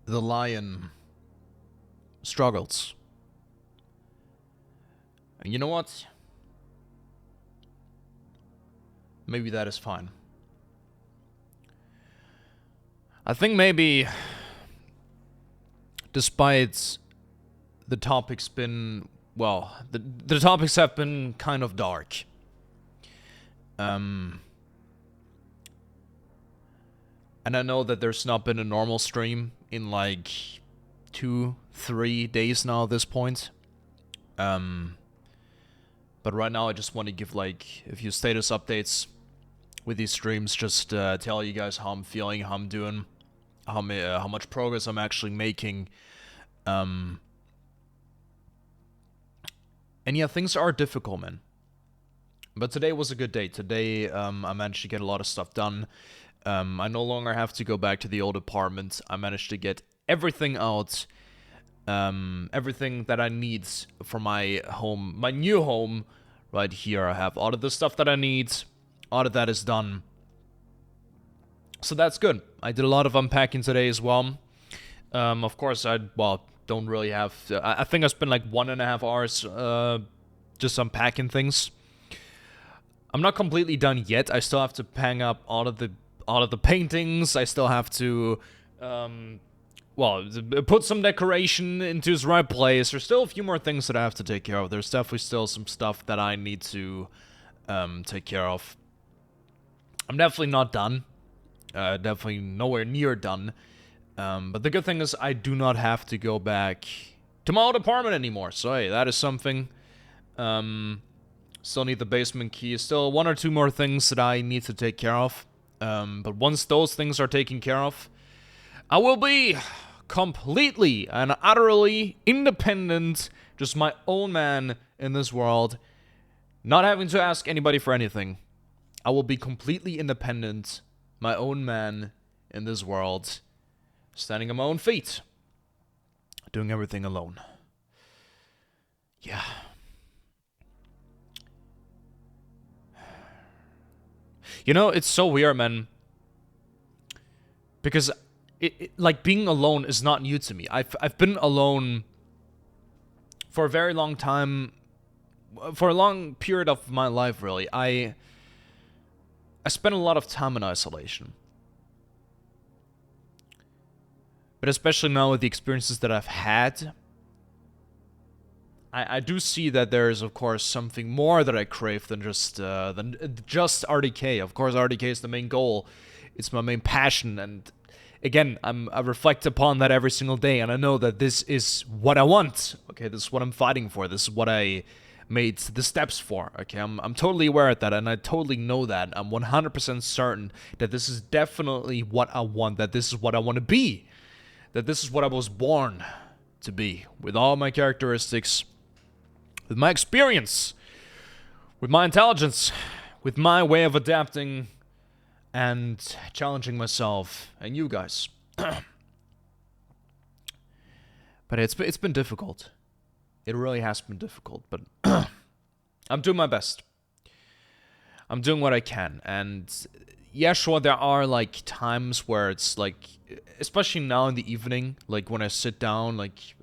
the lion struggles. And you know what? Maybe that is fine. I think maybe, despite the topics been, well, the topics have been kind of dark. And I know that there's not been a normal stream in like 2-3 days now at this point. But right now I just want to give like a few status updates with these streams, just tell you guys how I'm feeling, how I'm doing, how much progress I'm actually making. And yeah, things are difficult, man. But today was a good day. Today, I managed to get a lot of stuff done. I no longer have to go back to the old apartment. I managed to get everything out. Everything that I need for my home, my new home, right here. I have all of the stuff that I need. All of that is done. So that's good. I did a lot of unpacking today as well. Of course, don't really have... I think I spent like 1.5 hours just unpacking things. I'm not completely done yet. I still have to hang up all of the paintings. I still have to... put some decoration into its right place. There's still a few more things that I have to take care of. There's definitely still some stuff that I need to take care of. I'm definitely not done. Definitely nowhere near done. But the good thing is I do not have to go back to my old apartment anymore. So hey, that is something. Still need the basement key. Still 1 or 2 more things that I need to take care of. But once those things are taken care of, I will be completely and utterly independent, just my own man in this world, not having to ask anybody for anything. I will be completely independent, my own man in this world, standing on my own feet, doing everything alone. Yeah. You know, it's so weird, man, because like being alone is not new to me. I've been alone for a very long time, for a long period of my life, really. I spent a lot of time in isolation. But especially now with the experiences that I've had, I do see that there is, of course, something more that I crave than just RDK. Of course, RDK is the main goal. It's my main passion, and again, I reflect upon that every single day, and I know that this is what I want. Okay, this is what I'm fighting for. This is what I made the steps for. Okay, I'm totally aware of that, and I totally know that. I'm 100% certain that this is definitely what I want, that this is what I want to be, that this is what I was born to be, with all my characteristics, with my experience, with my intelligence, with my way of adapting and challenging myself and you guys. But it's been difficult. It really has been difficult, but I'm doing my best. I'm doing what I can, and yeah, sure, there are like times where it's like, especially now in the evening, like when I sit down, like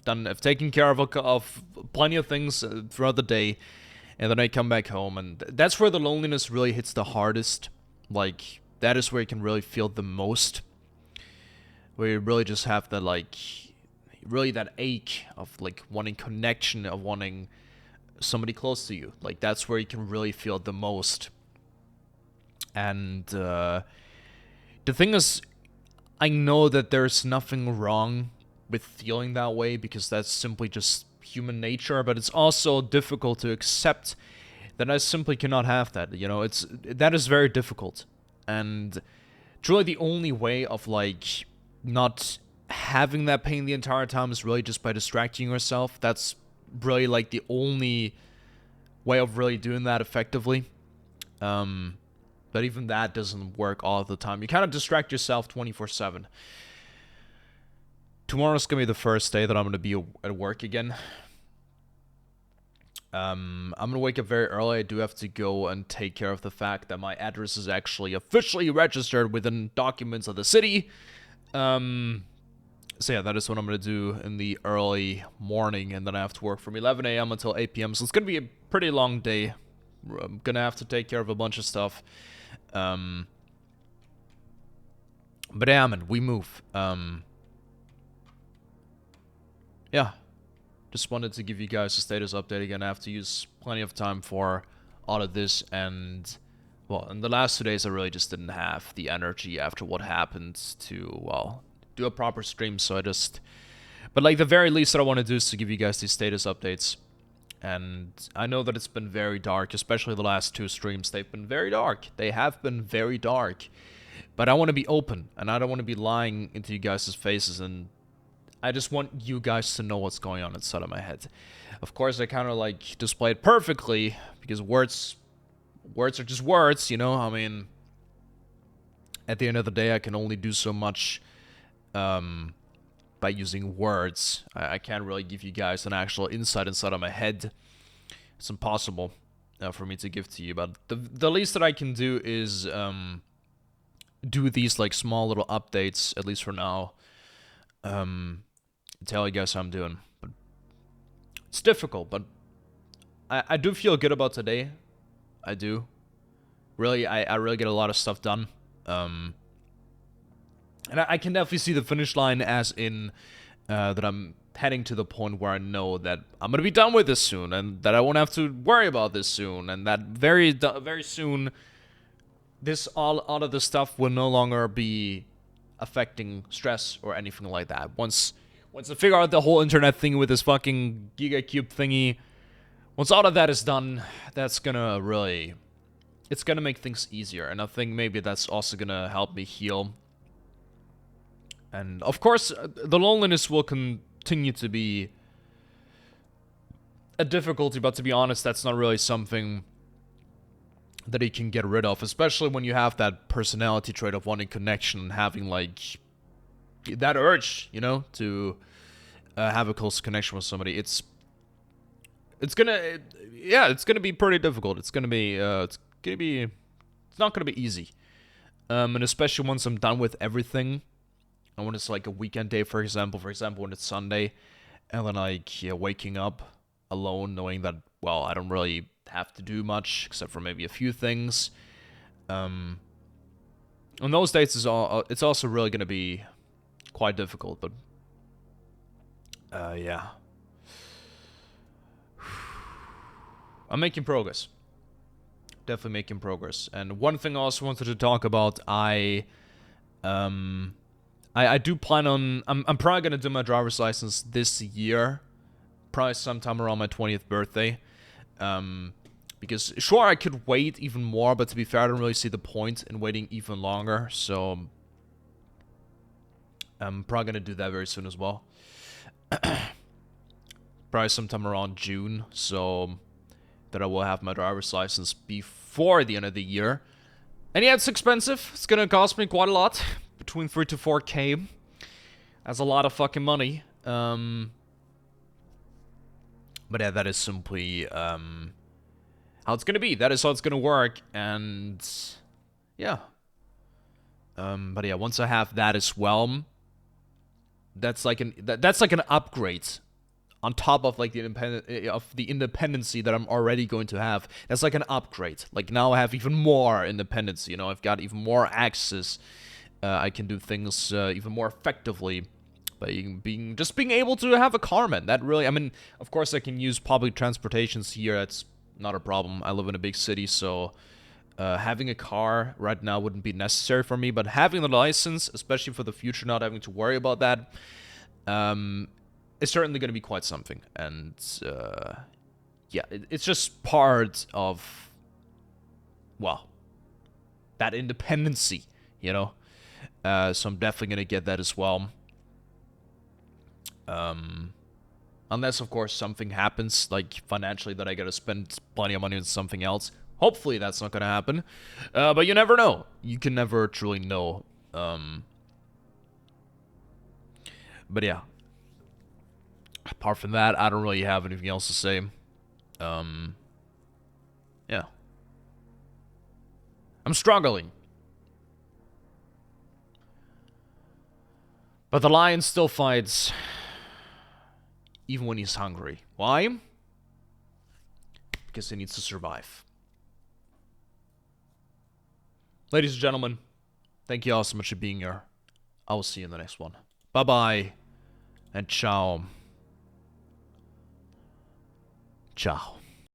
I've taken care of plenty of things throughout the day, and then I come back home, and that's where the loneliness really hits the hardest. Like, that is where you can really feel the most. Where you really just have that, like, really that ache of, like, wanting connection, of wanting somebody close to you. Like, that's where you can really feel the most. And, the thing is, I know that there's nothing wrong with feeling that way, because that's simply just human nature, but it's also difficult to accept that I simply cannot have that, you know. That is very difficult, and truly the only way of, like, not having that pain the entire time is really just by distracting yourself. That's really, like, the only way of really doing that effectively. But even that doesn't work all the time. You kind of distract yourself 24/7. Tomorrow's gonna be the first day that I'm gonna be at work again. I'm gonna wake up very early. I do have to go and take care of the fact that my address is actually officially registered within documents of the city. So yeah, that is what I'm gonna do in the early morning, and then I have to work from 11 a.m. until 8 p.m. So it's gonna be a pretty long day. I'm gonna have to take care of a bunch of stuff. But yeah, man, we move. Yeah, just wanted to give you guys a status update again. I have to use plenty of time for all of this, and well, in the last 2 days I really just didn't have the energy after what happened to, well, do a proper stream, so I just... But like the very least that I want to do is to give you guys these status updates. And I know that it's been very dark, especially the last 2 streams. They've been very dark. They have been very dark. But I want to be open, and I don't want to be lying into you guys' faces, and I just want you guys to know what's going on inside of my head. Of course, I kind of like display it perfectly, because words are just words, you know? I mean, at the end of the day, I can only do so much by using words. I can't really give you guys an actual insight inside of my head. It's impossible for me to give to you, but the least that I can do is do these like small little updates, at least for now, tell you guys how I'm doing. But it's difficult, but I do feel good about today. I do. Really, I really get a lot of stuff done. And I can definitely see the finish line as in that I'm heading to the point where I know that I'm gonna be done with this soon, and that I won't have to worry about this soon, and that very soon, all of this stuff will no longer be affecting stress or anything like that. Once I figure out the whole internet thing with this fucking gigacube thingy, once all of that is done, that's gonna really, it's gonna make things easier, and I think maybe that's also gonna help me heal. And of course, the loneliness will continue to be a difficulty, but to be honest, that's not really something that you can get rid of, especially when you have that personality trait of wanting connection and having, like, that urge, you know, to have a close connection with somebody. It's gonna be pretty difficult. It's not gonna be easy. And especially once I'm done with everything, and when it's like a weekend day, for example, when it's Sunday, and then like waking up alone, knowing that, well, I don't really have to do much except for maybe a few things. On those days, it's also really gonna be quite difficult, but yeah, I'm making progress. Definitely making progress. And one thing I also wanted to talk about, I do plan on... I'm probably gonna do my driver's license this year, probably sometime around my 20th birthday. Because sure, I could wait even more, but to be fair, I don't really see the point in waiting even longer. So I'm probably gonna do that very soon as well. Probably sometime around June, so that I will have my driver's license before the end of the year. And yeah, it's expensive. It's gonna cost me quite a lot. Between 3 to 4K. That's a lot of fucking money. But yeah, that is simply how it's gonna be. That is how it's gonna work, and yeah. But yeah, once I have that as well, that's like an upgrade on top of like the independency that I'm already going to have. That's like an upgrade. Like now I have even more independence. You know, I've got even more access. I can do things even more effectively by being able to have a car, man. That really, I mean, of course I can use public transportations here. That's not a problem. I live in a big city, so having a car right now wouldn't be necessary for me. But having the license, especially for the future, not having to worry about that, is certainly going to be quite something. And yeah, it's just part of, well, that independency, you know. So I'm definitely gonna get that as well. Unless, of course, something happens, like financially, that I gotta spend plenty of money on something else. Hopefully that's not gonna happen. But you never know. You can never truly know. But yeah. Apart from that, I don't really have anything else to say. Yeah. I'm struggling. But the lion still fights, even when he's hungry. Why? Because he needs to survive. Ladies and gentlemen, thank you all so much for being here. I will see you in the next one. Bye-bye, and ciao. Ciao.